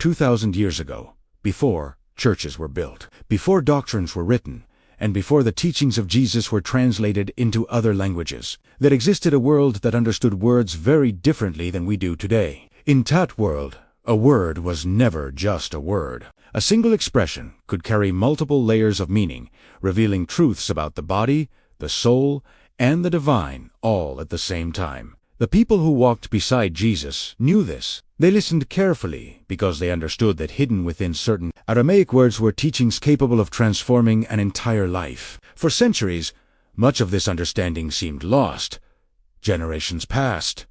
2,000 years ago, before churches were built, before doctrines were written, and before the teachings of Jesus were translated into other languages, there existed a world that understood words very differently than we do today. In that world, a word was never just a word. A single expression could carry multiple layers of meaning, revealing truths about the body, the soul, and the divine, all at the same time. The people who walked beside Jesus knew this. They listened carefully because they understood that hidden within certain Aramaic words were teachings capable of transforming an entire life. For centuries, much of this understanding seemed lost. Generations passed.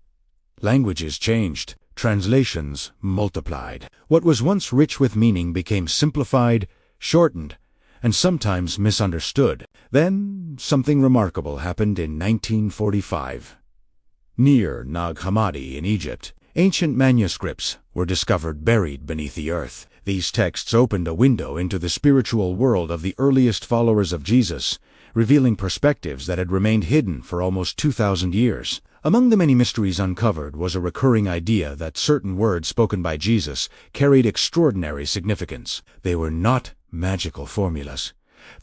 Languages changed. Translations multiplied. What was once rich with meaning became simplified, shortened, and sometimes misunderstood. Then something remarkable happened in 1945. Near Nag Hammadi in Egypt, ancient manuscripts were discovered buried beneath the earth. These texts opened a window into the spiritual world of the earliest followers of Jesus, revealing perspectives that had remained hidden for almost 2,000 years. Among the many mysteries uncovered was a recurring idea that certain words spoken by Jesus carried extraordinary significance. They were not magical formulas.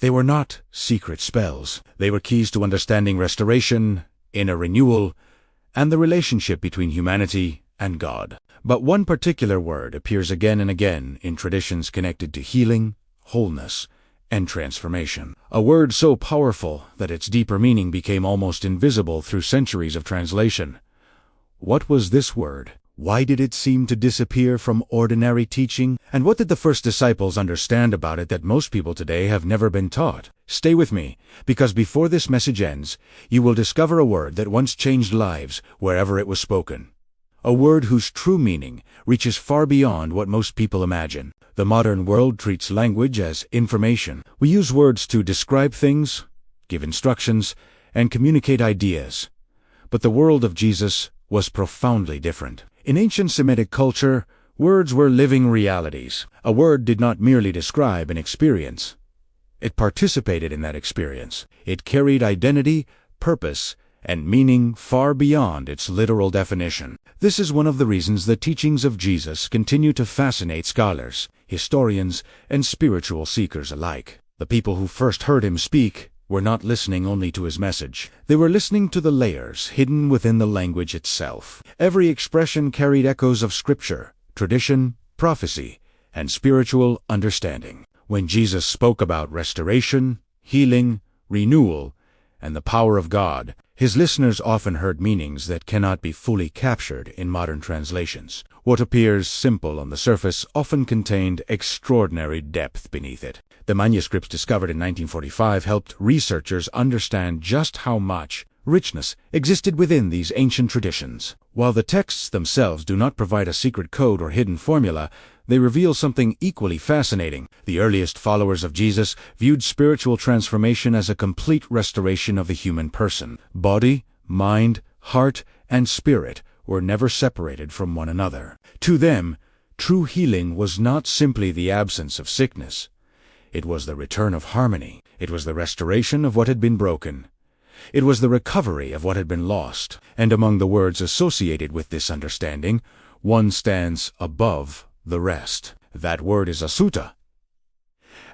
They were not secret spells. They were keys to understanding restoration, inner renewal, and the relationship between humanity and God. But one particular word appears again and again in traditions connected to healing, wholeness, and transformation. A word so powerful that its deeper meaning became almost invisible through centuries of translation. What was this word? Why did it seem to disappear from ordinary teaching? And what did the first disciples understand about it that most people today have never been taught? Stay with me, because before this message ends, you will discover a word that once changed lives wherever it was spoken. A word whose true meaning reaches far beyond what most people imagine. The modern world treats language as information. We use words to describe things, give instructions, and communicate ideas. But the world of Jesus was profoundly different. In ancient Semitic culture, words were living realities. A word did not merely describe an experience. It participated in that experience. It carried identity, purpose, and meaning far beyond its literal definition. This is one of the reasons the teachings of Jesus continue to fascinate scholars, historians, and spiritual seekers alike. The people who first heard him speak were not listening only to his message. They were listening to the layers hidden within the language itself. Every expression carried echoes of scripture, tradition, prophecy, and spiritual understanding. When Jesus spoke about restoration, healing, renewal, and the power of God, his listeners often heard meanings that cannot be fully captured in modern translations. What appears simple on the surface often contained extraordinary depth beneath it. The manuscripts discovered in 1945 helped researchers understand just how much richness existed within these ancient traditions. While the texts themselves do not provide a secret code or hidden formula, they reveal something equally fascinating. The earliest followers of Jesus viewed spiritual transformation as a complete restoration of the human person. Body, mind, heart, and spirit were never separated from one another. To them, true healing was not simply the absence of sickness. It was the return of harmony. It was the restoration of what had been broken. It was the recovery of what had been lost. And among the words associated with this understanding, one stands above the rest. That word is asuta.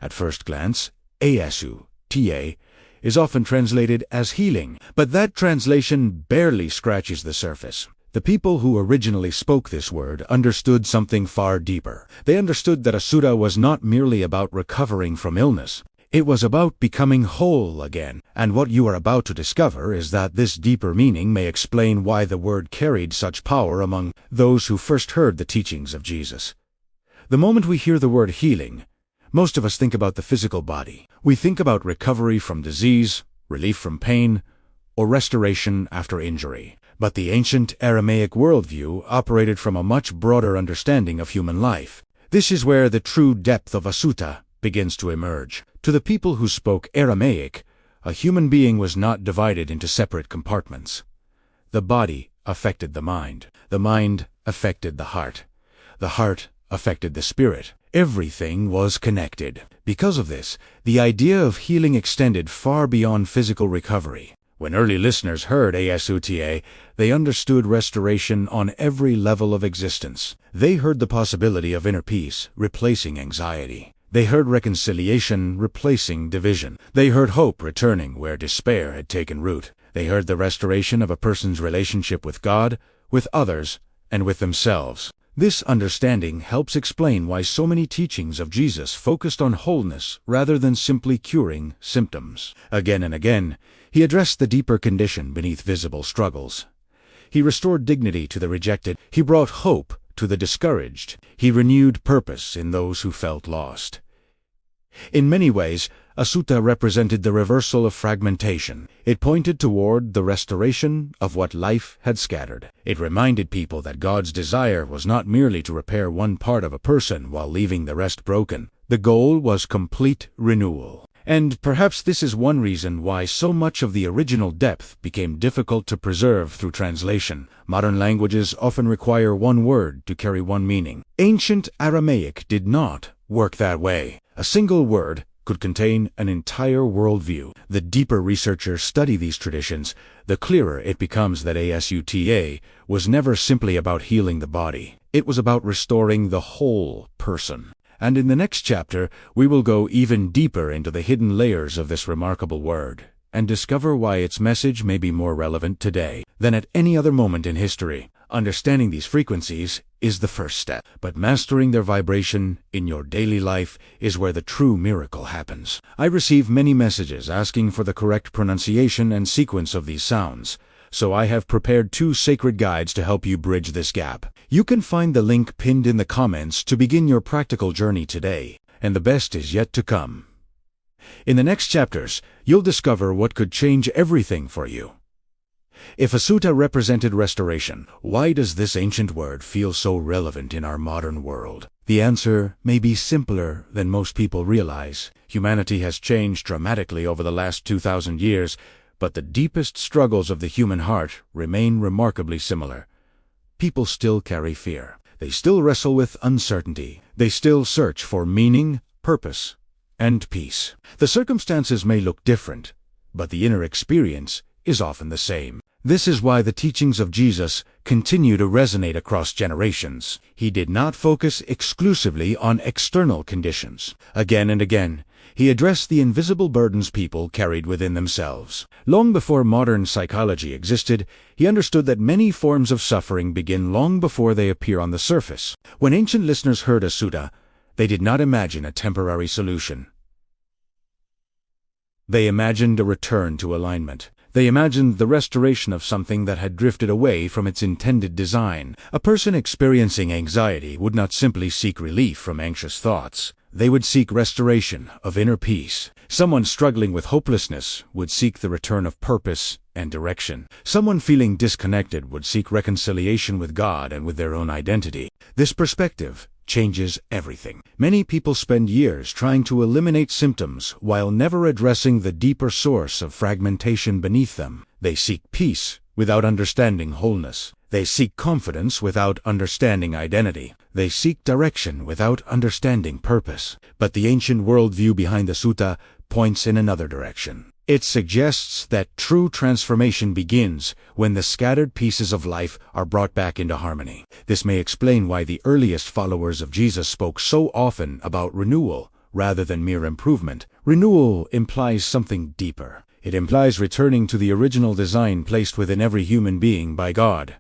At first glance, asu, ta, is often translated as healing, but that translation barely scratches the surface. The people who originally spoke this word understood something far deeper. They understood that asuta was not merely about recovering from illness. It was about becoming whole again. And what you are about to discover is that this deeper meaning may explain why the word carried such power among those who first heard the teachings of Jesus. The moment we hear the word healing, most of us think about the physical body. We think about recovery from disease, relief from pain, or restoration after injury. But the ancient Aramaic worldview operated from a much broader understanding of human life. This is where the true depth of asuta begins to emerge. To the people who spoke Aramaic, a human being was not divided into separate compartments. The body affected the mind affected the heart affected the spirit. Everything was connected. Because of this, the idea of healing extended far beyond physical recovery. When early listeners heard Asuta, they understood restoration on every level of existence. They heard the possibility of inner peace replacing anxiety. They heard reconciliation replacing division. They heard hope returning where despair had taken root. They heard the restoration of a person's relationship with God, with others, and with themselves. This understanding helps explain why so many teachings of Jesus focused on wholeness rather than simply curing symptoms. Again and again, he addressed the deeper condition beneath visible struggles. He restored dignity to the rejected. He brought hope to the discouraged. He renewed purpose in those who felt lost. In many ways, Asuta represented the reversal of fragmentation. It pointed toward the restoration of what life had scattered. It reminded people that God's desire was not merely to repair one part of a person while leaving the rest broken. The goal was complete renewal. And perhaps this is one reason why so much of the original depth became difficult to preserve through translation. Modern languages often require one word to carry one meaning. Ancient Aramaic did not work that way. A single word could contain an entire worldview. The deeper researchers study these traditions, the clearer it becomes that Asuta was never simply about healing the body. It was about restoring the whole person. And in the next chapter, we will go even deeper into the hidden layers of this remarkable word, and discover why its message may be more relevant today than at any other moment in history. Understanding these frequencies is the first step, but mastering their vibration in your daily life is where the true miracle happens. I receive many messages asking for the correct pronunciation and sequence of these sounds, so I have prepared 2 sacred guides to help you bridge this gap. You can find the link pinned in the comments to begin your practical journey today, and the best is yet to come. In the next chapters, you'll discover what could change everything for you. If Asuta represented restoration, why does this ancient word feel so relevant in our modern world? The answer may be simpler than most people realize. Humanity has changed dramatically over the last 2,000 years, but the deepest struggles of the human heart remain remarkably similar. People still carry fear. They still wrestle with uncertainty. They still search for meaning, purpose, and peace. The circumstances may look different, but the inner experience is often the same. This is why the teachings of Jesus continue to resonate across generations. He did not focus exclusively on external conditions. Again and again, he addressed the invisible burdens people carried within themselves. Long before modern psychology existed, he understood that many forms of suffering begin long before they appear on the surface. When ancient listeners heard Asuta, they did not imagine a temporary solution. They imagined a return to alignment. They imagined the restoration of something that had drifted away from its intended design. A person experiencing anxiety would not simply seek relief from anxious thoughts. They would seek restoration of inner peace. Someone struggling with hopelessness would seek the return of purpose and direction. Someone feeling disconnected would seek reconciliation with God and with their own identity. This perspective changes everything. Many people spend years trying to eliminate symptoms while never addressing the deeper source of fragmentation beneath them. They seek peace without understanding wholeness. They seek confidence without understanding identity. They seek direction without understanding purpose. But the ancient worldview behind the Sutta points in another direction. It suggests that true transformation begins when the scattered pieces of life are brought back into harmony. This may explain why the earliest followers of Jesus spoke so often about renewal rather than mere improvement. Renewal implies something deeper. It implies returning to the original design placed within every human being by God.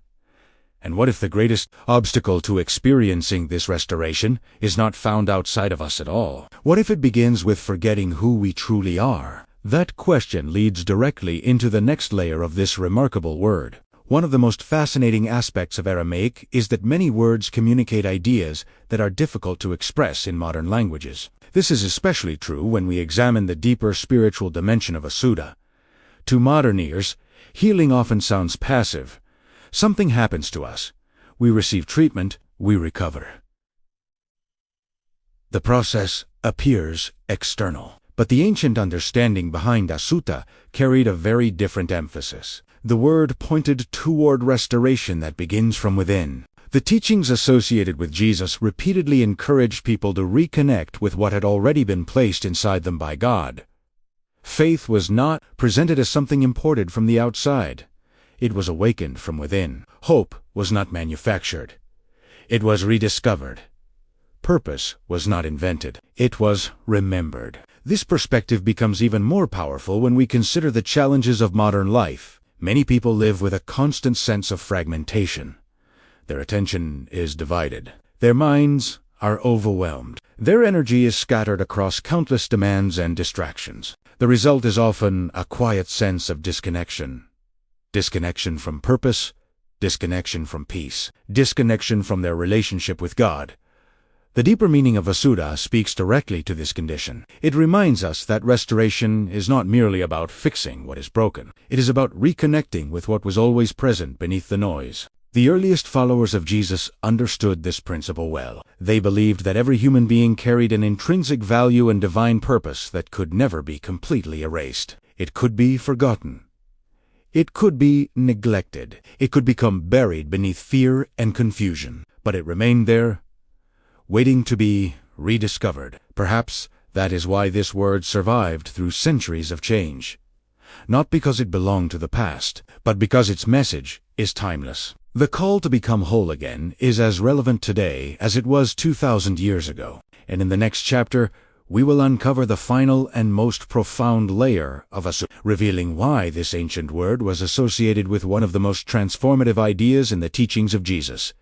And what if the greatest obstacle to experiencing this restoration is not found outside of us at all? What if it begins with forgetting who we truly are? That question leads directly into the next layer of this remarkable word. One of the most fascinating aspects of Aramaic is that many words communicate ideas that are difficult to express in modern languages. This is especially true when we examine the deeper spiritual dimension of a Sutta. To modern ears, healing often sounds passive. Something happens to us. We receive treatment, we recover. The process appears external. But the ancient understanding behind Sutta carried a very different emphasis. The word pointed toward restoration that begins from within. The teachings associated with Jesus repeatedly encouraged people to reconnect with what had already been placed inside them by God. Faith was not presented as something imported from the outside. It was awakened from within. Hope was not manufactured. It was rediscovered. Purpose was not invented. It was remembered. This perspective becomes even more powerful when we consider the challenges of modern life. Many people live with a constant sense of fragmentation. Their attention is divided. Their minds are overwhelmed. Their energy is scattered across countless demands and distractions. The result is often a quiet sense of disconnection. Disconnection from purpose, disconnection from peace, disconnection from their relationship with God. The deeper meaning of Asuta speaks directly to this condition. It reminds us that restoration is not merely about fixing what is broken. It is about reconnecting with what was always present beneath the noise. The earliest followers of Jesus understood this principle well. They believed that every human being carried an intrinsic value and divine purpose that could never be completely erased. It could be forgotten. It could be neglected. It could become buried beneath fear and confusion. But it remained there, waiting to be rediscovered. Perhaps that is why this word survived through centuries of change. Not because it belonged to the past, but because its message is timeless. The call to become whole again is as relevant today as it was 2,000 years ago. And in the next chapter, we will uncover the final and most profound layer of Asuta, revealing why this ancient word was associated with one of the most transformative ideas in the teachings of Jesus.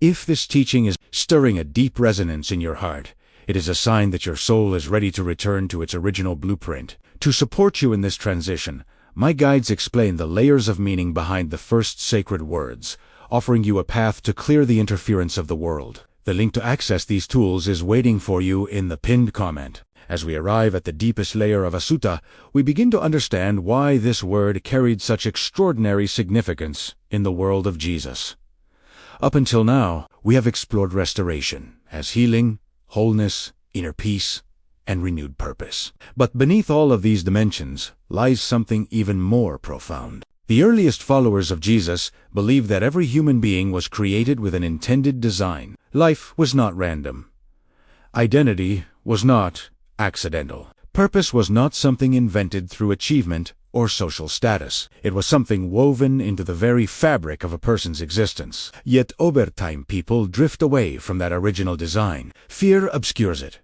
If this teaching is stirring a deep resonance in your heart, it is a sign that your soul is ready to return to its original blueprint. To support you in this transition, my guides explain the layers of meaning behind the first sacred words, offering you a path to clear the interference of the world. The link to access these tools is waiting for you in the pinned comment. As we arrive at the deepest layer of Asuta, we begin to understand why this word carried such extraordinary significance in the world of Jesus. Up until now, we have explored restoration as healing, wholeness, inner peace, and renewed purpose. But beneath all of these dimensions lies something even more profound. The earliest followers of Jesus believed that every human being was created with an intended design. Life was not random. Identity was not accidental. Purpose was not something invented through achievement or social status. It was something woven into the very fabric of a person's existence. Yet over time people drift away from that original design. Fear obscures it.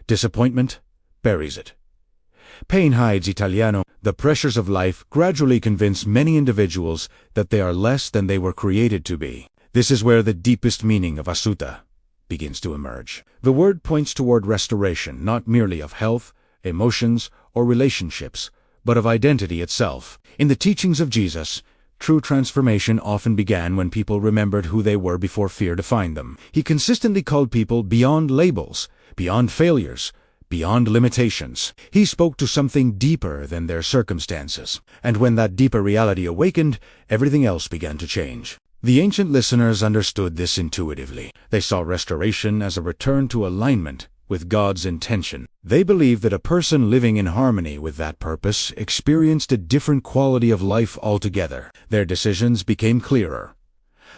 Disappointment buries it. Pain hides Italiano. The pressures of life gradually convince many individuals that they are less than they were created to be. This is where the deepest meaning of Asuta begins to emerge. The word points toward restoration, not merely of health, emotions, or relationships, but of identity itself. In the teachings of Jesus, true transformation often began when people remembered who they were before fear defined them. He consistently called people beyond labels, beyond failures, beyond limitations. He spoke to something deeper than their circumstances. And when that deeper reality awakened, everything else began to change. The ancient listeners understood this intuitively. They saw restoration as a return to alignment with God's intention. They believed that a person living in harmony with that purpose experienced a different quality of life altogether. Their decisions became clearer.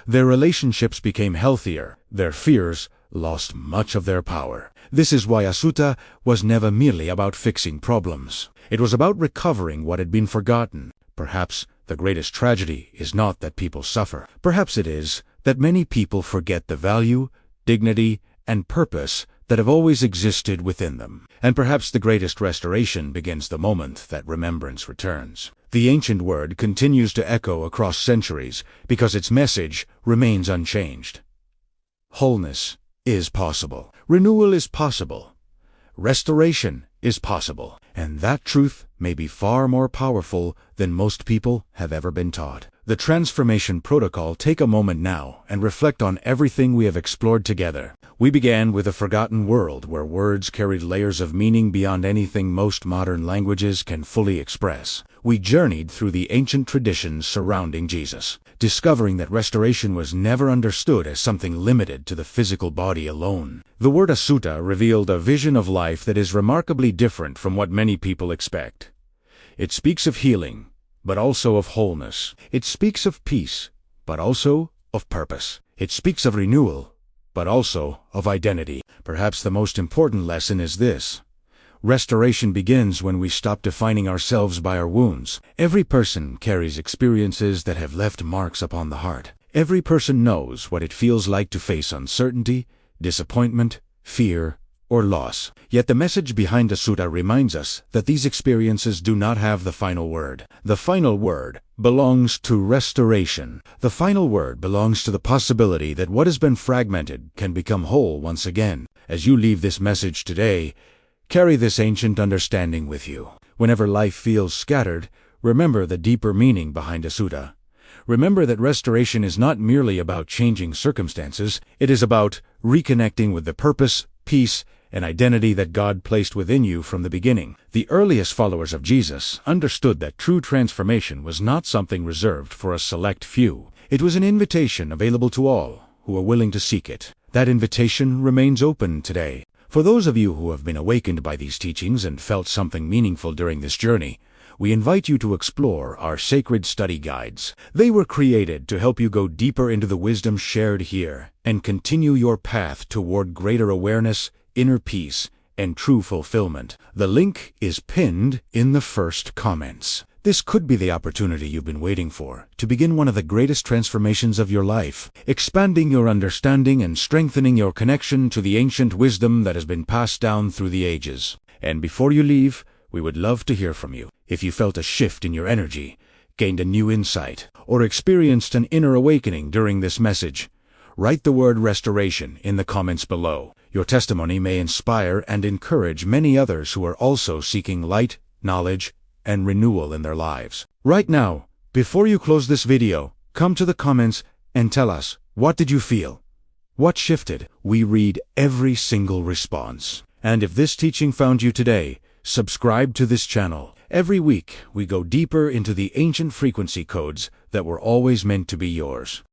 Their relationships became healthier. Their fears lost much of their power. This is why Asuta was never merely about fixing problems. It was about recovering what had been forgotten. Perhaps the greatest tragedy is not that people suffer. Perhaps it is that many people forget the value, dignity, and purpose that have always existed within them. And perhaps the greatest restoration begins the moment that remembrance returns. The ancient word continues to echo across centuries because its message remains unchanged. Wholeness is possible. Renewal is possible. Restoration is possible. And that truth may be far more powerful than most people have ever been taught. The transformation protocol. Take a moment now and reflect on everything we have explored together. We began with a forgotten world where words carried layers of meaning beyond anything most modern languages can fully express. We journeyed through the ancient traditions surrounding Jesus, discovering that restoration was never understood as something limited to the physical body alone. The word Asuta revealed a vision of life that is remarkably different from what many people expect. It speaks of healing, but also of wholeness. It speaks of peace, but also of purpose. It speaks of renewal, but also of identity. Perhaps the most important lesson is this: Restoration begins when we stop defining ourselves by our wounds. Every person carries experiences that have left marks upon the heart. Every person knows what it feels like to face uncertainty, disappointment, fear, or loss. Yet the message behind the sutta reminds us that these experiences do not have the final word. The final word belongs to restoration. The final word belongs to the possibility that what has been fragmented can become whole once again. As you leave this message today, carry this ancient understanding with you. Whenever life feels scattered, remember the deeper meaning behind a sutta. Remember that restoration is not merely about changing circumstances, it is about reconnecting with the purpose, peace, and identity that God placed within you from the beginning. The earliest followers of Jesus understood that true transformation was not something reserved for a select few. It was an invitation available to all who are willing to seek it. That invitation remains open today. For those of you who have been awakened by these teachings and felt something meaningful during this journey, we invite you to explore our sacred study guides. They were created to help you go deeper into the wisdom shared here and continue your path toward greater awareness, inner peace, and true fulfillment. The link is pinned in the first comments. This could be the opportunity you've been waiting for, to begin one of the greatest transformations of your life, expanding your understanding and strengthening your connection to the ancient wisdom that has been passed down through the ages. And before you leave, we would love to hear from you. If you felt a shift in your energy, gained a new insight, or experienced an inner awakening during this message, write the word restoration in the comments below. Your testimony may inspire and encourage many others who are also seeking light, knowledge, and renewal in their lives. Right now, before you close this video, come to the comments and tell us, what did you feel? What shifted? We read every single response. And if this teaching found you today, subscribe to this channel. Every week, we go deeper into the ancient frequency codes that were always meant to be yours.